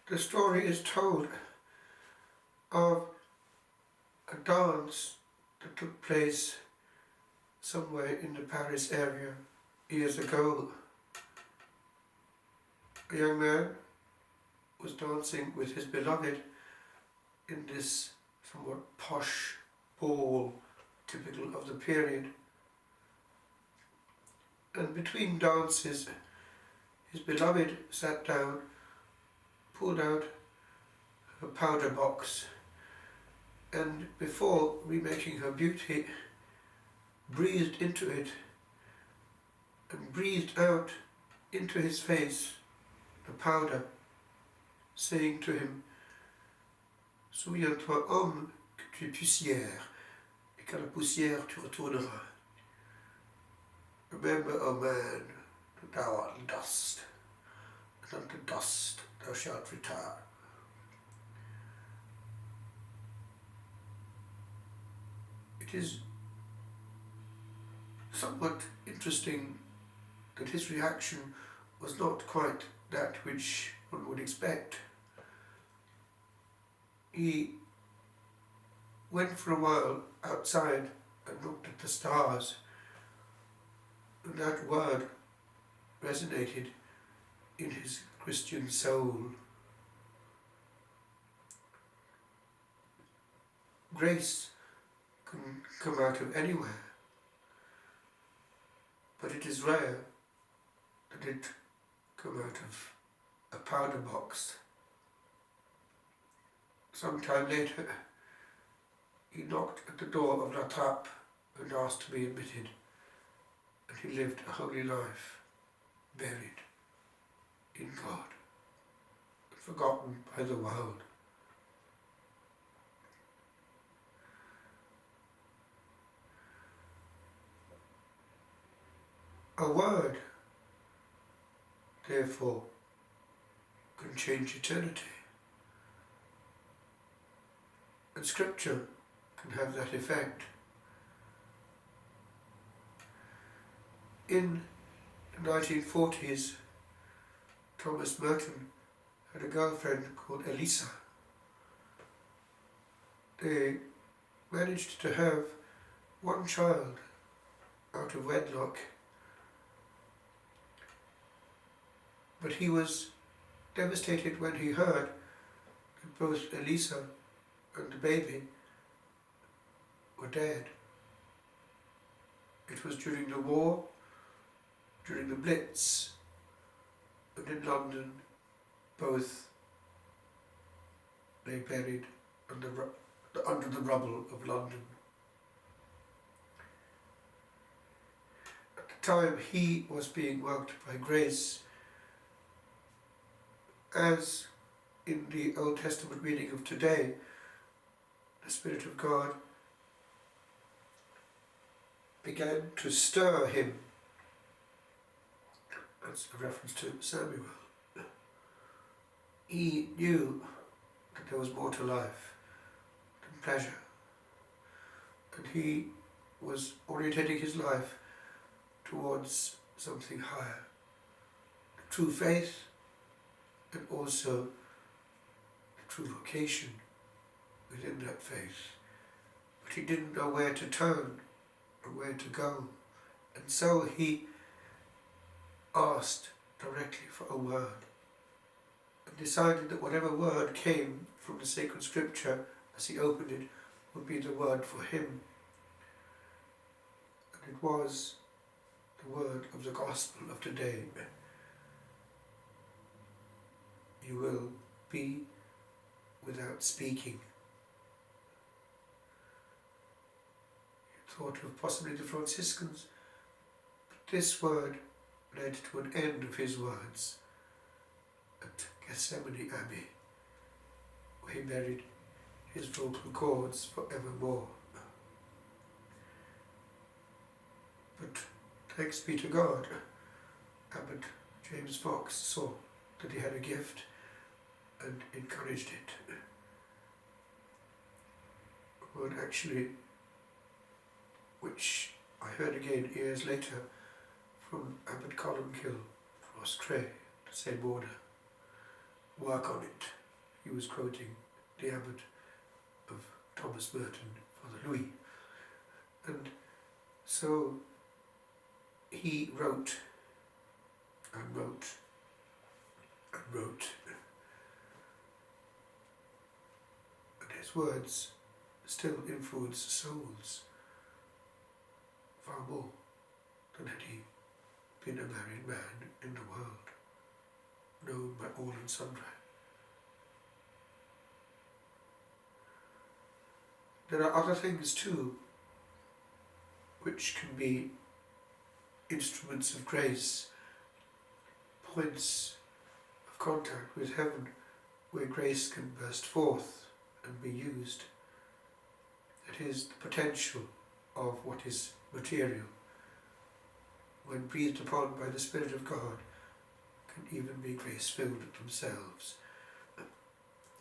The story is told of a dance that took place somewhere in the Paris area years ago. A young man was dancing with his beloved in this somewhat posh ball typical of the period. And between dances, his beloved sat down, pulled out her powder box, and before remaking her beauty, breathed into it and breathed out into his face the powder, saying to him, "Souviens-toi, homme, que tu es poussière, et qu'à la poussière tu retourneras. Remember, O man, that thou art dust, and unto dust thou shalt return." It is somewhat interesting that his reaction was not quite that which one would expect. He went for a while outside and looked at the stars, and that word resonated in his Christian soul. Grace can come out of anywhere, but it is rare that it come out of a powder box. Some time later, he knocked at the door of La Trappe and asked to be admitted, and he lived a holy life, buried in God, forgotten by the world. A word, therefore, can change eternity. And Scripture can have that effect. In the 1940s, Thomas Merton had a girlfriend called Elisa. They managed to have one child out of wedlock, but he was devastated when he heard that both Elisa and the baby were dead. It was during the war, during the Blitz, and in London both lay buried under the rubble of London. At the time he was being worked by grace, as in the Old Testament reading of today, the Spirit of God began to stir him. That's a reference to Samuel. He knew that there was more to life than pleasure, and he was orientating his life towards something higher, the true faith, and also the true vocation within that faith. But he didn't know where to turn or where to go, and so he asked directly for a word, and decided that whatever word came from the sacred scripture as he opened it would be the word for him. And it was the word of the gospel of today. You will be without speaking. You thought of possibly the Franciscans, but this word led to an end of his words at Gethsemane Abbey, where he buried his vocal cords forevermore. But thanks be to God, Abbot James Fox saw that he had a gift and encouraged it. A word actually which I heard again years later from Abbot Columkill, Ross Cray, the same order. Work on it. he was quoting the abbot of Thomas Merton, Father Louis. And so he wrote and wrote and wrote, and his words still influence souls far more than had he been a married man in the world, known by all and sundry. There are other things too which can be instruments of grace, points of contact with heaven where grace can burst forth and be used. It is the potential of what is material, when breathed upon by the Spirit of God, can even be grace-filled themselves.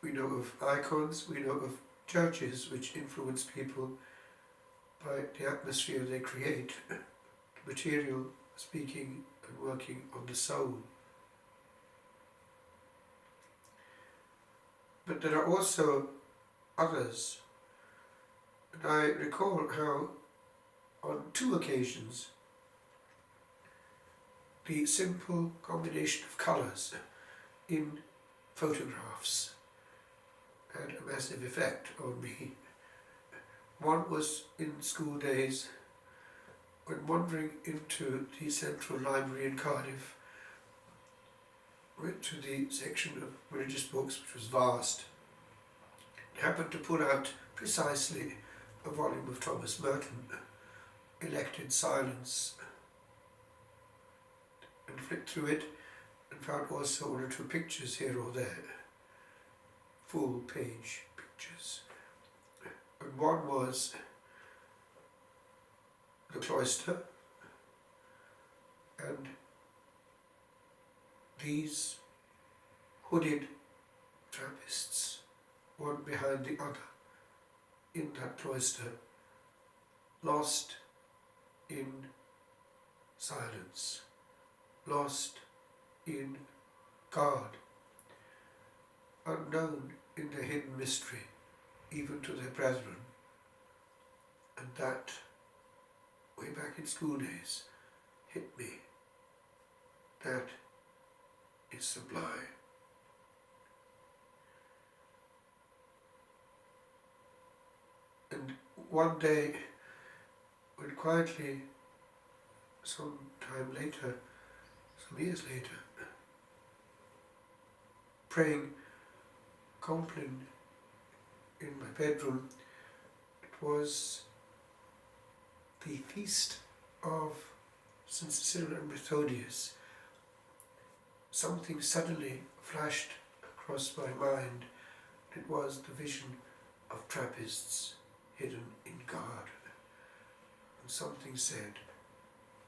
We know of icons, we know of churches which influence people by the atmosphere they create, material speaking and working on the soul. But there are also others, and I recall how on 2 occasions the simple combination of colours in photographs had a massive effect on me. One was in school days, when wandering into the Central Library in Cardiff, went to the section of religious books, which was vast, happened to pull out precisely a volume of Thomas Merton, Elected Silence, and flicked through it and found also 1 or 2 pictures here or there, full page pictures. And one was the cloister, and these hooded Trappists, one behind the other, in that cloister, lost in silence, lost in God, unknown in the hidden mystery, even to their brethren. And that, way back in school days, hit me. That is sublime. And one day, when quietly, some time later, some years later, praying Compline in my bedroom, it was the feast of St. Cyril and Methodius. Something suddenly flashed across my mind. It was the vision of Trappists hidden in God. And something said,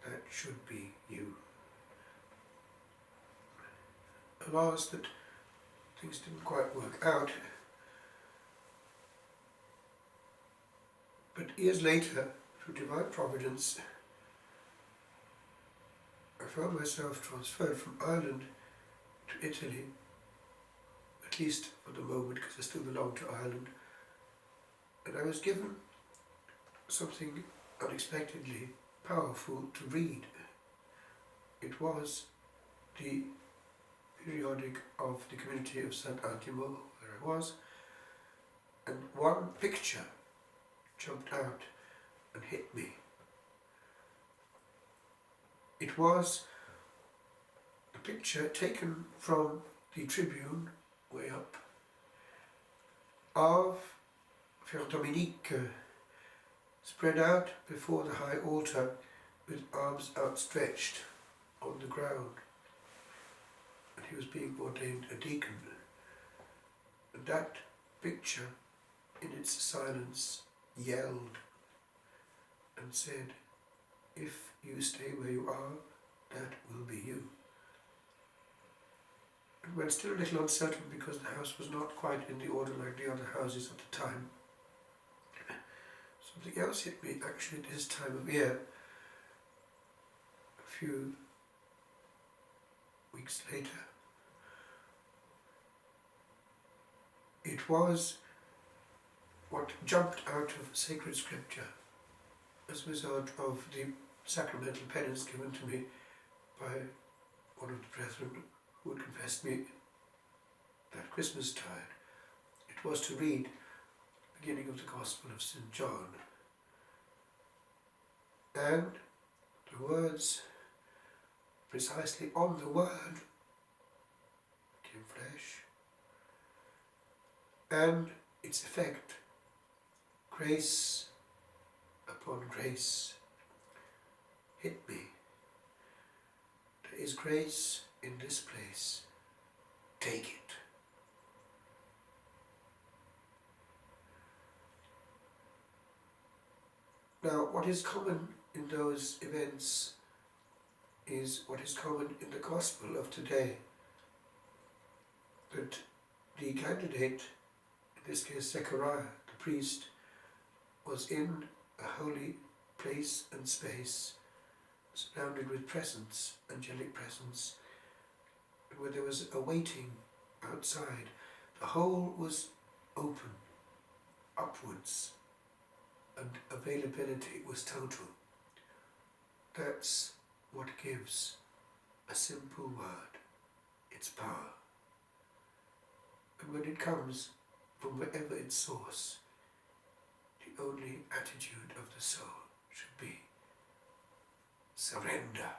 that should be you. Alas, that things didn't quite work out. But years later, through divine providence, I found myself transferred from Ireland to Italy, at least for the moment, because I still belong to Ireland. And I was given something unexpectedly powerful to read. It was the periodic of the community of St. Antimo, where I was, and one picture jumped out and hit me. It was a picture taken from the tribune, way up, of Frère Dominique spread out before the high altar with arms outstretched on the ground. And he was being ordained a deacon. And that picture, in its silence, yelled and said, if you stay where you are, that will be you. And when still a little uncertain because the house was not quite in the order like the other houses at the time, something else hit me actually at this time of year. A few weeks later, It was what jumped out of sacred scripture as a result of the sacramental penance given to me by one of the brethren who had confessed me that Christmas tide. It was to read the beginning of the Gospel of St. John, and the words precisely on the Word became flesh, and its effect, grace upon grace, hit me. There is grace in this place. Take it. Now, what is common in those events is what is common in the Gospel of today. That the candidate, in this case Zechariah, the priest, was in a holy place and space, surrounded with presence, angelic presence, where there was a waiting outside. The whole was open, upwards, and availability was total. That's what gives a simple word its power. And when it comes from wherever its source, the only attitude of the soul should be surrender.